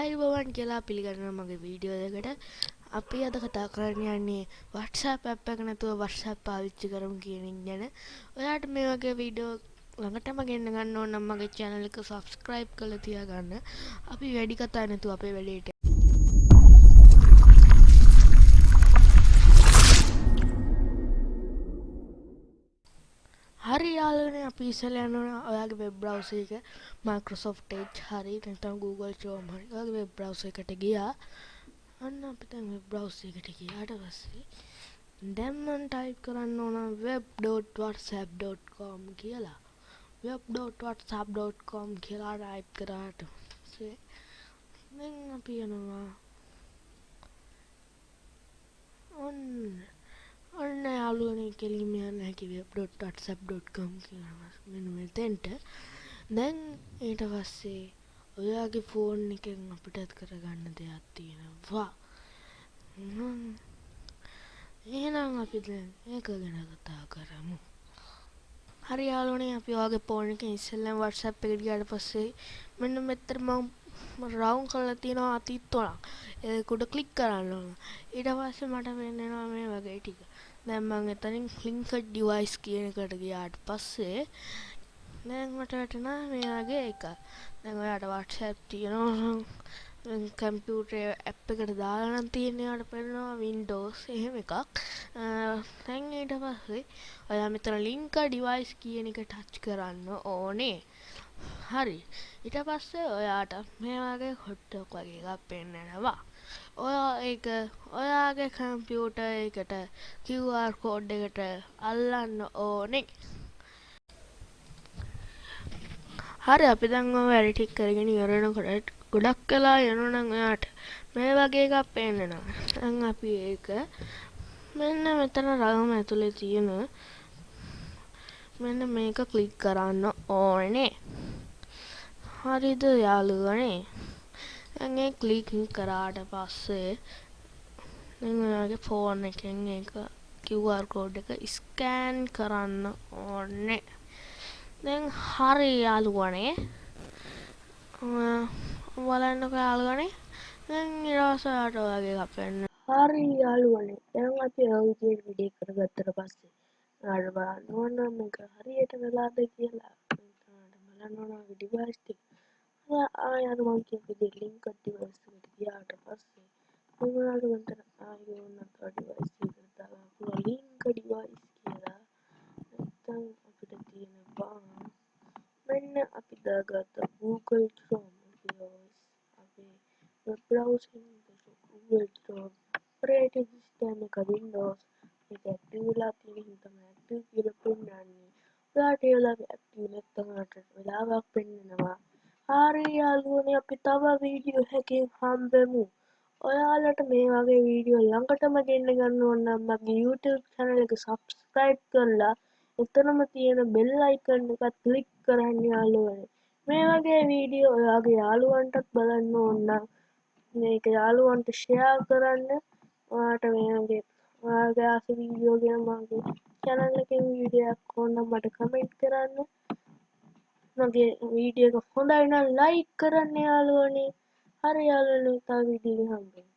ආයුබෝවන් කියලා පිළිගන්නවා මගේ වීඩියෝ එකකට. අපි අද කතා කරන්න යන්නේ WhatsApp app එක නැතුව WhatsApp පාවිච්චි කරමු කියන එක ගැන. ඔයාලට මේ වගේ වීඩියෝ ළඟටම ගෙන්න ගන්න ඕන නම් මගේ channel එක subscribe කරලා තියාගන්න. අපි වැඩි කතා නැතුව අපේ වැඩේට හරි යාළුවනේ අපි ඉස්සෙල්ලා යනවා ඔයාගේ වෙබ් බ්‍රවුසර් එක Microsoft Edge හරි නැත්නම් Google Chrome හරි ඔයාගේ වෙබ් බ්‍රවුසර් එකට ගියා. අන්න අපි දැන් වෙබ් බ්‍රවුසර් එකට ගියාට පස්සේ දැන් මම ටයිප් කරන්න ඕන web.whatsapp.com කියලා. web.whatsapp.com කියලා ටයිප් කරාට පස්සේ දැන් අපි යනවා ඔන්න යාළුවනේ කෙලින්ම යන්න හැකි web.whatsapp.com කියලා මෙන්න මෙතෙන්ට. දැන් ඊට පස්සේ ඔයාගේ ෆෝන් එකෙන් අපිටත් කරගන්න දෙයක් තියෙනවා. එහෙනම් අපි දැන් ඒක ගැන කතා කරමු. හරි යාළුවනේ අපි ඔයාගේ ෆෝන් එකෙන් ඉස්සෙල්ලාම WhatsApp එකට ගියාට පස්සේ මෙන්න මෙතන මම රවුන්ඩ් කරලා තියෙනවා අතීත තුනක්. ඒක උඩ ක්ලික් කරන්න ඕන. ඊට පස්සේ මට වෙන්නනවා මේ වගේ ටික. දැන් මම එතනින් linked device කියන එකට ගියාට පස්සේ දැන් මට වැටෙනවා මේ වගේ එකක්. දැන් ඔයාට WhatsApp තියෙනවා කම්පියුටර් ඇප් එකට දාලා නම් තියෙන්නේ ඔයාලට පේනවා Windows එහෙම එකක්. දැන් ඊට පස්සේ ඔයා මෙතන link device කියන එක ටච් කරන්න ඕනේ. හරි. ඊට පස්සේ ඔයාට මේ වගේ හොට්ටක් වගේ එකක් පෙන්නනවා. ඔයා ඒක ඔයාගේ කම්පියුටර් එකට QR code එකට අල්ලන්න ඕනේ. හරි අපි දැන් ඔය වැඩ ටික කරගෙන ඉවරනකොට ගොඩක් වෙලා යනවනම් ඔයාට මේ වගේ එකක් පේන්නනවා. දැන් අපි ඒක මෙන්න මෙතන රගම ඇතුලේ තියෙන මෙන්න මේක ක්ලික් කරන්න ඕනේ. හරිද යාළුවනේ? දැන් ඒ ක්ලික් කරාට පස්සේ දැන් ඔයාගේ ෆෝන් එකෙන් ඒක QR code එක ස්කෑන් කරන්න ඕනේ. දැන් හරි යාළුවනේ. බලන්නකෝ යාළුවනේ. දැන් ඊට පස්සේ ඔයාට ඔයාගේ එකක් පෙන්න. හරි යාළුවනේ. දැන් අපි ඔය විදිහට වීඩියෝ කරගත්තට පස්සේ ඔයාලට බලන්න ඕන මේක හරියට වෙලාද කියලා. බලන්න ඕන ඩිවයිස් එක. ආයෙත් මම කියපු විදිහට link device එකට ගියාට පස්සේ ඔයාලට මෙතන ආයෙ ඕනත් device එකට දාලා link device කියලා නැත්නම් අපිට තියෙනවා මෙන්න අපි දාගත්ත Google Chrome device අපේ web browser Google Chrome operating system එක Windows ඒක active වෙලා තියෙන හින්දා තමයි active කියලා පෙන්නන්නේ. ඔයාලට ඒ වෙලාවේ active නැත්නම් ඔයාලට වෙලාවක් පෙන්නනවා. හරි යාළුවනේ අපි තව වීඩියෝ එකකින් හම්බෙමු. ඔයාලට මේ වගේ වීඩියෝ ළඟටම ගෙන්න ගන්න ඕන නම් මගේ YouTube channel එක subscribe කරලා එතනම තියෙන bell icon එක click කරන්න යාළුවනේ. මේ වගේ වීඩියෝ ඔයාගේ යාළුවන්ටත් බලන්න ඕන නම් මේක යාළුවන්ට share කරන්න. ඔයාට මේ වගේ ඔයාගේ ආස වීඩියෝ ගැන මගේ channel එකෙන් වීඩියෝ එකක් ඕන නම් මට comment කරන්න. මගේ වීඩියෝ එක හොඳයි නම් ලයික් කරන්න යාළුවනේ. හරි යාළුවනේ තව වීඩියෝ එකකින් හම්බෙමු.